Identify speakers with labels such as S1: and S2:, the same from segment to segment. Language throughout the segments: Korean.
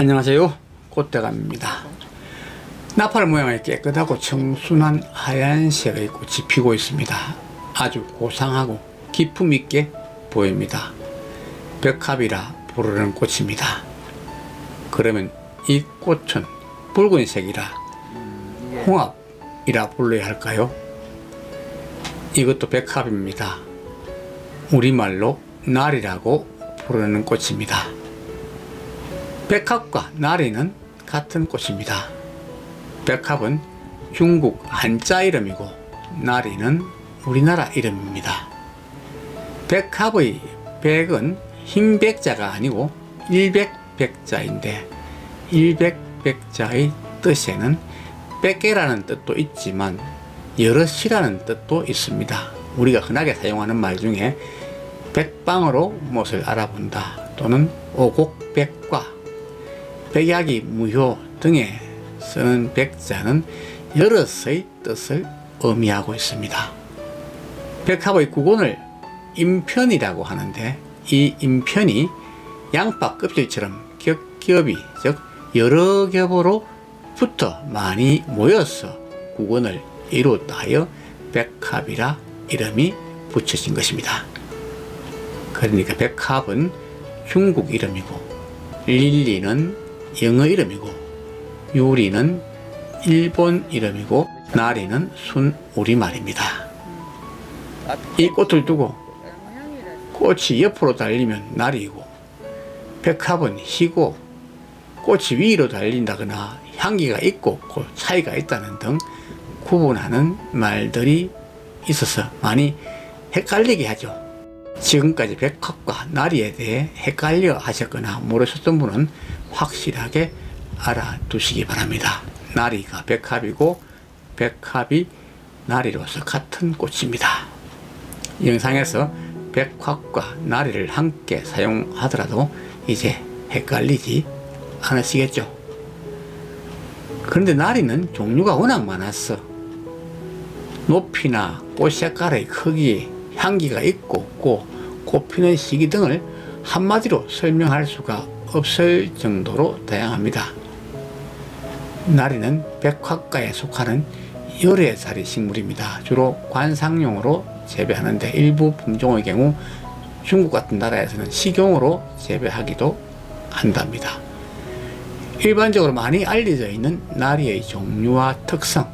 S1: 안녕하세요, 꽃대감입니다. 나팔 모양의 깨끗하고 청순한 하얀색의 꽃이 피고 있습니다. 아주 고상하고 기품 있게 보입니다. 백합이라 부르는 꽃입니다. 그러면 이 꽃은 붉은색이라 홍합이라 불러야 할까요? 이것도 백합입니다. 우리말로 나리라고 부르는 꽃입니다. 백합과 나리는 같은 꽃입니다. 백합은 중국 한자 이름이고 나리는 우리나라 이름입니다. 백합의 백은 흰백자가 아니고 일백백자인데 일백백자의 뜻에는 백개라는 뜻도 있지만 여럿이라는 뜻도 있습니다. 우리가 흔하게 사용하는 말 중에 백방으로 못을 알아본다 또는 오곡백과 백약이 무효 등에 쓰는 백자는 여럿의 뜻을 의미하고 있습니다. 백합의 구곤을 인편이라고 하는데 이 인편이 양파 껍질처럼 겹겹이 즉 여러 겹으로 붙어 많이 모여서 구곤을 이루었다 하여 백합이라 이름이 붙여진 것입니다. 그러니까 백합은 중국 이름이고 릴리는 영어 이름이고 유리는 일본 이름이고 나리는 순 우리말입니다. 이 꽃을 두고 꽃이 옆으로 달리면 나리이고 백합은 희고 꽃이 위로 달린다거나 향기가 있고 차이가 있다는 등 구분하는 말들이 있어서 많이 헷갈리게 하죠. 지금까지 백합과 나리에 대해 헷갈려 하셨거나 모르셨던 분은 확실하게 알아두시기 바랍니다. 나리가 백합이고 백합이 나리로서 같은 꽃입니다. 영상에서 백합과 나리를 함께 사용하더라도 이제 헷갈리지 않으시겠죠? 그런데 나리는 종류가 워낙 많아서 높이나 꽃 색깔의 크기, 향기가 있고 없고 꽃 피는 시기 등을 한마디로 설명할 수가 없을 정도로 다양합니다. 나리는 백합과에 속하는 열애자리 식물입니다. 주로 관상용으로 재배하는데 일부 품종의 경우 중국 같은 나라에서는 식용으로 재배하기도 한답니다. 일반적으로 많이 알려져 있는 나리의 종류와 특성,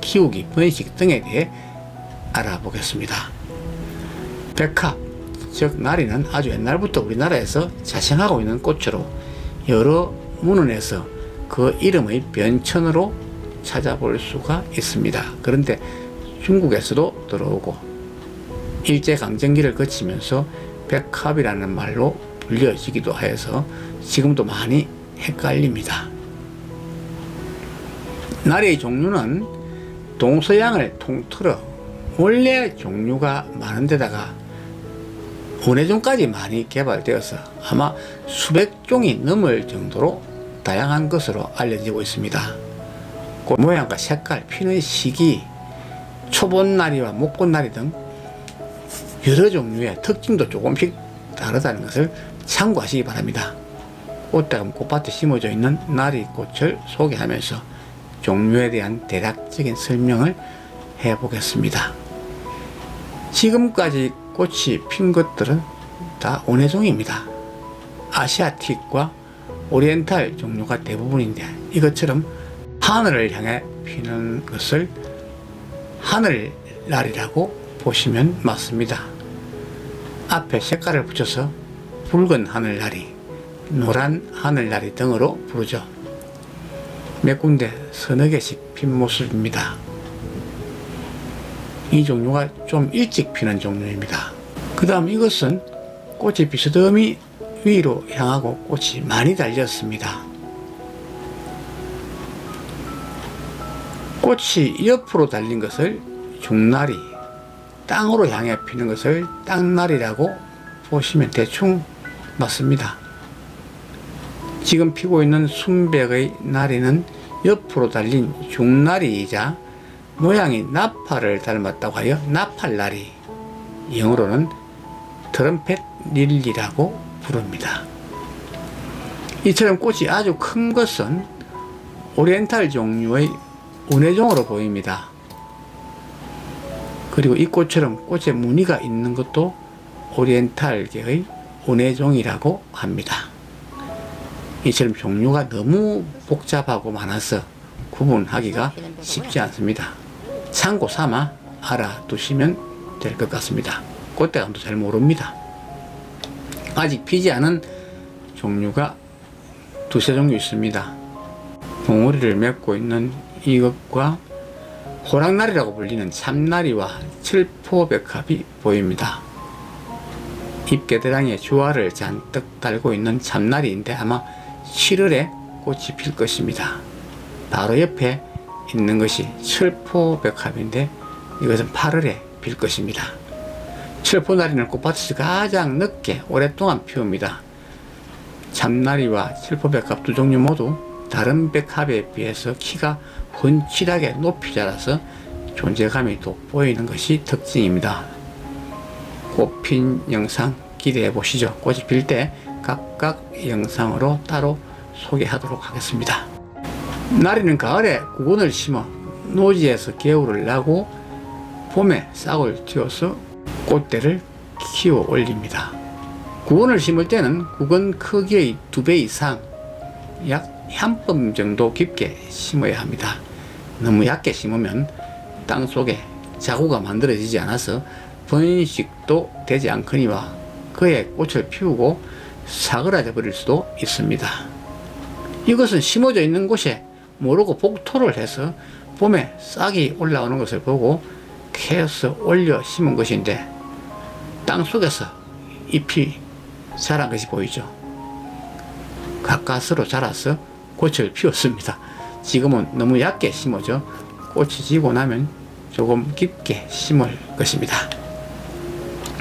S1: 키우기, 번식 등에 대해 알아보겠습니다. 백합, 즉 나리는 아주 옛날부터 우리나라에서 자생하고 있는 꽃으로 여러 문헌에서 그 이름의 변천으로 찾아볼 수가 있습니다. 그런데 중국에서도 들어오고 일제강점기를 거치면서 백합이라는 말로 불려지기도 하여서 지금도 많이 헷갈립니다. 나리의 종류는 동서양을 통틀어 원래 종류가 많은데다가 원예종까지 많이 개발되어서 아마 수백 종이 넘을 정도로 다양한 것으로 알려지고 있습니다. 꽃 모양과 색깔, 피는 시기, 초본나리와 목본나리 등 여러 종류의 특징도 조금씩 다르다는 것을 참고하시기 바랍니다. 꽃다금 꽃밭에 심어져 있는 나리꽃을 소개하면서 종류에 대한 대략적인 설명을 해보겠습니다. 지금까지 꽃이 핀 것들은 다 원예종입니다. 아시아틱과 오리엔탈 종류가 대부분인데 이것처럼 하늘을 향해 피는 것을 하늘나리라고 보시면 맞습니다. 앞에 색깔을 붙여서 붉은 하늘나리, 노란 하늘나리 등으로 부르죠. 몇 군데 서너 개씩 핀 모습입니다. 이 종류가 좀 일찍 피는 종류입니다. 그 다음 이것은 꽃이 비스듬히 위로 향하고 꽃이 많이 달렸습니다. 꽃이 옆으로 달린 것을 중나리, 땅으로 향해 피는 것을 땅나리라고 보시면 대충 맞습니다. 지금 피고 있는 순백의 나리는 옆으로 달린 중나리이자 모양이 나팔을 닮았다고 하여 나팔나리, 영어로는 트럼펫 릴리라고 부릅니다. 이처럼 꽃이 아주 큰 것은 오리엔탈 종류의 운해종으로 보입니다. 그리고 이 꽃처럼 꽃에 무늬가 있는 것도 오리엔탈계의 운해종이라고 합니다. 이처럼 종류가 너무 복잡하고 많아서 구분하기가 쉽지 않습니다. 참고 삼아 알아두시면 될 것 같습니다. 꽃대감도 잘 모릅니다. 아직 피지 않은 종류가 두세 종류 있습니다. 봉우리를 맺고 있는 이것과 호랑나리라고 불리는 참나리와 칠포백합이 보입니다. 잎개드랑이에 주화를 잔뜩 달고 있는 참나리인데 아마 7월에 꽃이 필 것입니다. 바로 옆에 있는 것이 칠포백합인데 이것은 8월에 필 것입니다. 칠포나리는 꽃밭에서 가장 늦게 오랫동안 피웁니다. 참나리와 칠포백합 두 종류 모두 다른 백합에 비해서 키가 훤칠하게 높이 자라서 존재감이 돋보이는 것이 특징입니다. 꽃핀 영상 기대해 보시죠. 꽃이 필 때 각각 영상으로 따로 소개하도록 하겠습니다. 나리는 가을에 구근을 심어 노지에서 개울을 나고 봄에 싹을 틔워서 꽃대를 키워 올립니다. 구근을 심을 때는 구근 크기의 2배 이상 약 한 뼘 정도 깊게 심어야 합니다. 너무 얕게 심으면 땅속에 자구가 만들어지지 않아서 번식도 되지 않거니와 그에 꽃을 피우고 사그라져 버릴 수도 있습니다. 이것은 심어져 있는 곳에 모르고 복토를 해서 봄에 싹이 올라오는 것을 보고 캐서 올려 심은 것인데 땅속에서 잎이 자란 것이 보이죠. 가까스로 자라서 꽃을 피웠습니다. 지금은 너무 얕게 심어져 꽃이 지고 나면 조금 깊게 심을 것입니다.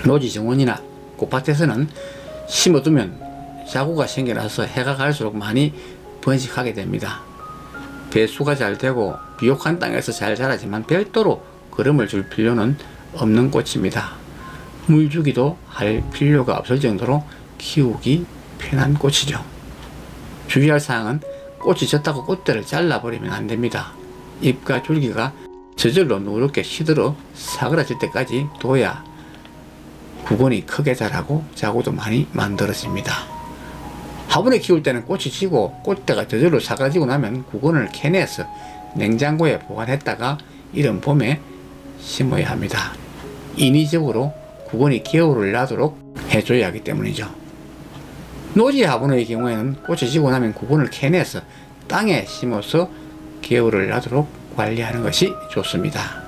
S1: 노지 정원이나 꽃밭에서는 심어두면 자구가 생겨나서 해가 갈수록 많이 번식하게 됩니다. 배수가 잘 되고 비옥한 땅에서 잘 자라지만 별도로 거름을 줄 필요는 없는 꽃입니다. 물 주기도 할 필요가 없을 정도로 키우기 편한 꽃이죠. 주의할 사항은 꽃이 졌다고 꽃대를 잘라버리면 안됩니다. 잎과 줄기가 저절로 누렇게 시들어 사그라질 때까지 둬야 구근이 크게 자라고 자구도 많이 만들어집니다. 화분에 키울 때는 꽃이 지고 꽃대가 저절로 사그라지고 나면 구근을 캐내서 냉장고에 보관했다가 이른 봄에 심어야 합니다. 인위적으로 구근이 개울을 나도록 해줘야 하기 때문이죠. 노지 화분의 경우에는 꽃이 지고 나면 구근을 캐내서 땅에 심어서 개울을 나도록 관리하는 것이 좋습니다.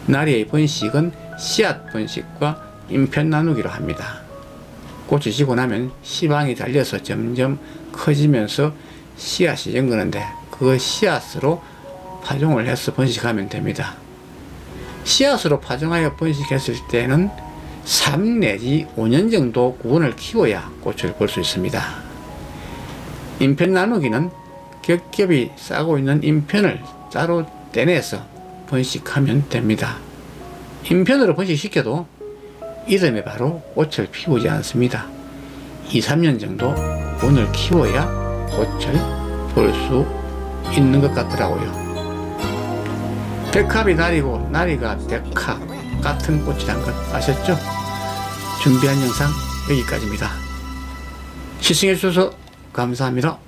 S1: 나리의 번식은 씨앗 번식과 잎편 나누기로 합니다. 꽃이 지고 나면 씨방이 달려서 점점 커지면서 씨앗이 연그는데 그 씨앗으로 파종을 해서 번식하면 됩니다. 씨앗으로 파종하여 번식했을 때는 3 내지 5년 정도 구근을 키워야 꽃을 볼 수 있습니다. 잎편 나누기는 겹겹이 싸고 있는 잎편을 따로 떼내서 번식하면 됩니다. 잎편으로 번식시켜도 이듬해 바로 꽃을 피우지 않습니다. 2, 3년 정도 구근을 키워야 꽃을 볼 수 있는 것 같더라고요. 백합이 나리고 나리가 백합 같은 꽃이란 것 아셨죠? 준비한 영상 여기까지입니다. 시청해 주셔서 감사합니다.